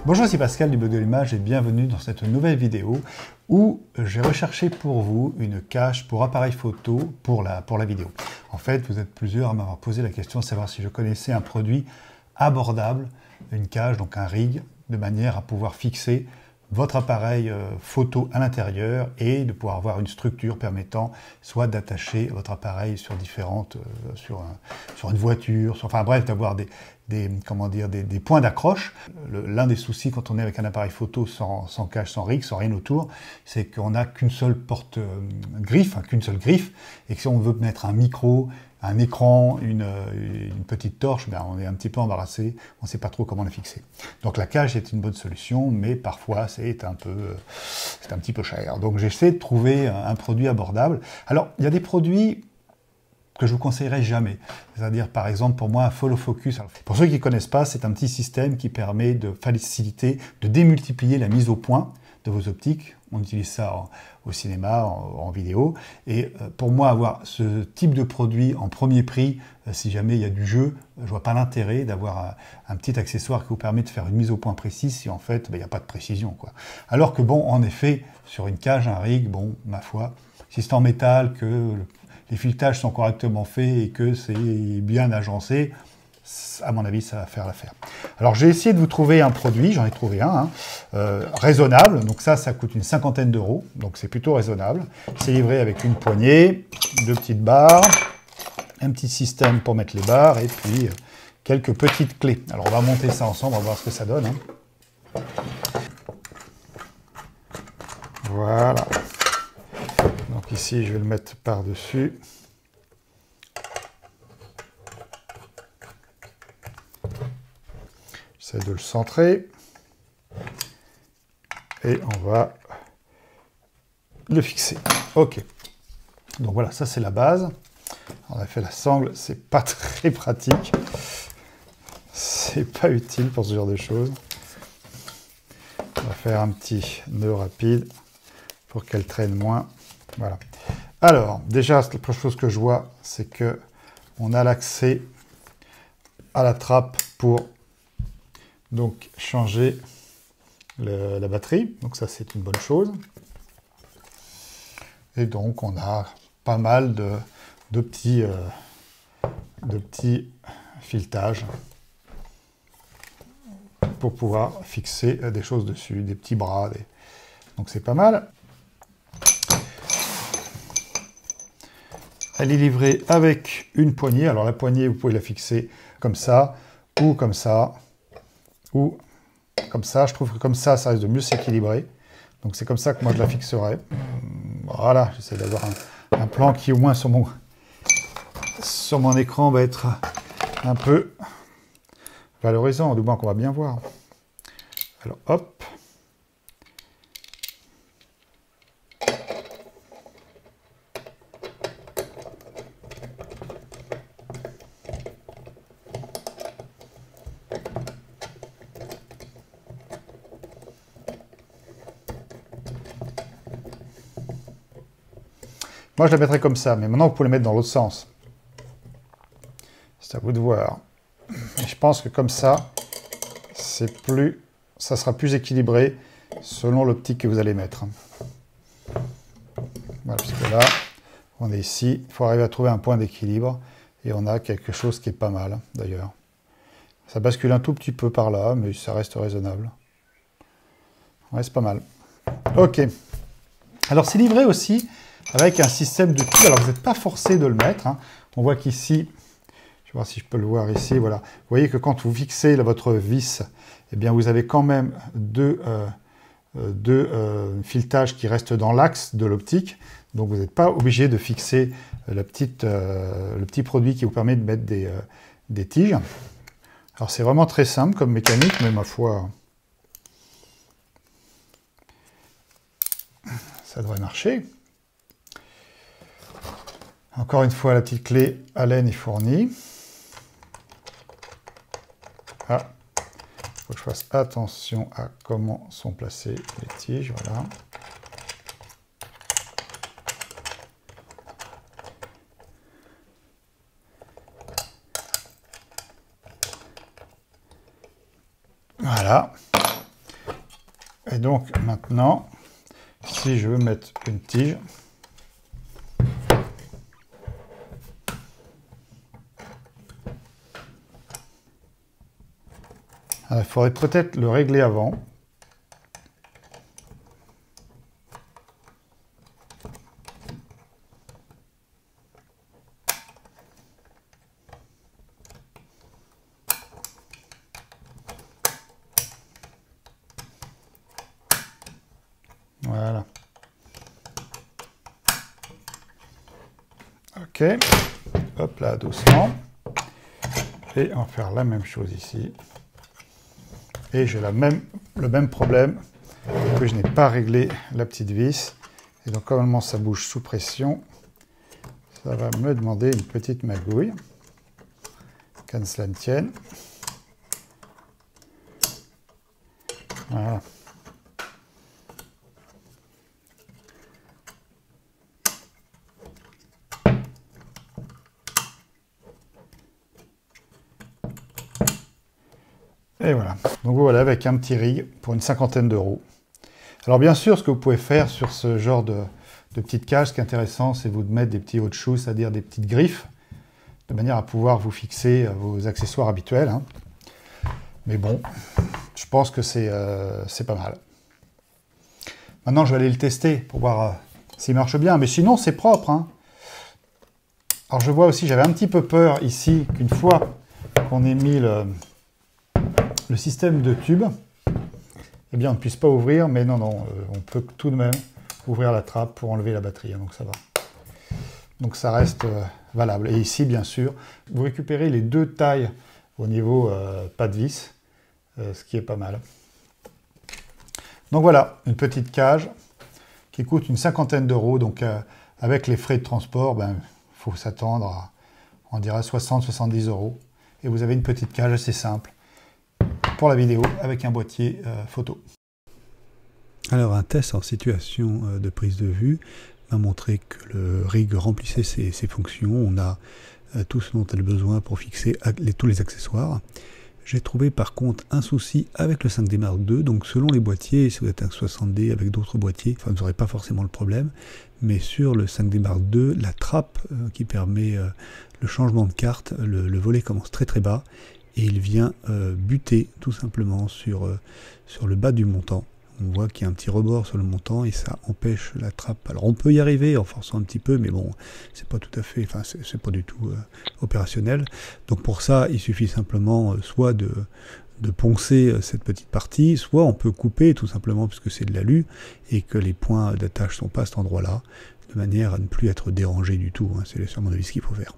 Bonjour, c'est Pascal du blog de l'image et bienvenue dans cette nouvelle vidéo où j'ai recherché pour vous une cache pour appareil photo pour la vidéo. En fait, vous êtes plusieurs à m'avoir posé la question de savoir si je connaissais un produit abordable, une cache, donc un rig, de manière à pouvoir fixer votre appareil photo à l'intérieur et de pouvoir avoir une structure permettant soit d'attacher votre appareil sur différentes, sur une voiture, enfin bref, d'avoir des points d'accroche. L'un des soucis quand on est avec un appareil photo sans cache, sans rig, sans rien autour, c'est qu'on n'a qu'une seule porte griffe, qu'une seule griffe, et que si on veut mettre un micro, un écran, une petite torche, ben on est un petit peu embarrassé, on ne sait pas trop comment la fixer. Donc la cache est une bonne solution, mais parfois c'est un petit peu cher. Donc j'essaie de trouver un produit abordable. Alors il y a des produits que je vous conseillerais jamais. C'est-à-dire, par exemple, pour moi, un follow focus. Alors, pour ceux qui ne connaissent pas, c'est un petit système qui permet de faciliter, de démultiplier la mise au point de vos optiques. On utilise ça au cinéma, en vidéo. Et pour moi, avoir ce type de produit en premier prix, si jamais il y a du jeu, je ne vois pas l'intérêt d'avoir un petit accessoire qui vous permet de faire une mise au point précise si en fait, il n'y a pas de précision, quoi. Alors que bon, en effet, sur une cage, un rig, bon, ma foi, si c'est en métal, que les filetages sont correctement faits et que c'est bien agencé, à mon avis, ça va faire l'affaire. Alors, j'ai essayé de vous trouver un produit, j'en ai trouvé un, raisonnable. Donc ça coûte une cinquantaine d'euros, donc c'est plutôt raisonnable. C'est livré avec une poignée, deux petites barres, un petit système pour mettre les barres et puis quelques petites clés. Alors, on va monter ça ensemble, on va voir ce que ça donne. Voilà. Donc ici, je vais le mettre par-dessus. J'essaie de le centrer. Et on va le fixer. Ok. Donc voilà, ça c'est la base. On a fait la sangle, c'est pas très pratique. C'est pas utile pour ce genre de choses. On va faire un petit nœud rapide pour qu'elle traîne moins. Voilà. Alors, déjà, la première chose que je vois, c'est que on a l'accès à la trappe pour donc changer la batterie. Donc ça, c'est une bonne chose. Et donc, on a pas mal de petits filetages pour pouvoir fixer des choses dessus, des petits bras. Donc c'est pas mal. Elle est livrée avec une poignée. Alors la poignée, vous pouvez la fixer comme ça, ou comme ça, ou comme ça. Je trouve que comme ça risque de mieux s'équilibrer. Donc c'est comme ça que moi je la fixerai. Voilà, j'essaie d'avoir un plan qui au moins sur mon écran va être un peu valorisant, du moins qu'on va bien voir. Alors hop. Moi, je la mettrais comme ça, mais maintenant, vous pouvez la mettre dans l'autre sens. C'est à vous de voir. Et je pense que comme ça, ça sera plus équilibré selon l'optique que vous allez mettre. Voilà, parce que là, on est ici. Il faut arriver à trouver un point d'équilibre. Et on a quelque chose qui est pas mal, d'ailleurs. Ça bascule un tout petit peu par là, mais ça reste raisonnable. Ouais, c'est pas mal. Ok. Alors, c'est livré aussi avec un système de tube. Alors, vous n'êtes pas forcé de le mettre. On voit qu'ici, je vais voir si je peux le voir ici, voilà. Vous voyez que quand vous fixez votre vis, eh bien, vous avez quand même deux filetages qui restent dans l'axe de l'optique. Donc, vous n'êtes pas obligé de fixer le petit produit qui vous permet de mettre des tiges. Alors, c'est vraiment très simple comme mécanique, mais ma foi, ça devrait marcher. Encore une fois, la petite clé Allen est fournie. Ah, il faut que je fasse attention à comment sont placées les tiges. Voilà. Voilà. Et donc maintenant, si je veux mettre une tige, il faudrait peut-être le régler avant. Voilà. Ok. Hop là, doucement. Et on va faire la même chose ici. Et j'ai le même problème, que je n'ai pas réglé la petite vis. Et donc, normalement, ça bouge sous pression. Ça va me demander une petite magouille. Qu'à cela ne tienne. Voilà. Et voilà. Donc voilà, avec un petit rig pour une 50aine d'euros. Alors bien sûr, ce que vous pouvez faire sur ce genre de petites cages, ce qui est intéressant, c'est vous de mettre des petits hot-shoes, c'est-à-dire des petites griffes, de manière à pouvoir vous fixer vos accessoires habituels. Hein. Mais bon, je pense que c'est pas mal. Maintenant, je vais aller le tester pour voir s'il marche bien. Mais sinon, c'est propre. Hein. Alors je vois aussi, j'avais un petit peu peur ici qu'une fois qu'on ait mis le système de tube, eh bien on ne puisse pas ouvrir, mais non, on peut tout de même ouvrir la trappe pour enlever la batterie, donc ça va. Donc ça reste valable. Et ici, bien sûr, vous récupérez les deux tailles au niveau pas de vis, ce qui est pas mal. Donc voilà, une petite cage qui coûte une 50aine d'euros, donc avec les frais de transport, il faut s'attendre à, on dirait, 60-70 euros. Et vous avez une petite cage assez simple pour la vidéo avec un boîtier photo. Alors un test en situation de prise de vue m'a montré que le rig remplissait ses fonctions. On a tout ce dont elle a besoin pour fixer tous les accessoires. J'ai trouvé par contre un souci avec le 5D Mark II. Donc selon les boîtiers, si vous êtes un 60D avec d'autres boîtiers, vous n'aurez pas forcément le problème. Mais sur le 5D Mark II, la trappe qui permet le changement de carte, le volet commence très très bas. Et il vient buter tout simplement sur le bas du montant. On voit qu'il y a un petit rebord sur le montant et ça empêche la trappe. Alors on peut y arriver en forçant un petit peu, mais bon, c'est pas tout à fait, enfin c'est pas du tout opérationnel. Donc pour ça, il suffit simplement soit de poncer cette petite partie, soit on peut couper tout simplement puisque c'est de l'alu et que les points d'attache sont pas à cet endroit-là, de manière à ne plus être dérangé du tout. Hein. C'est sûrement ce qu'il faut faire.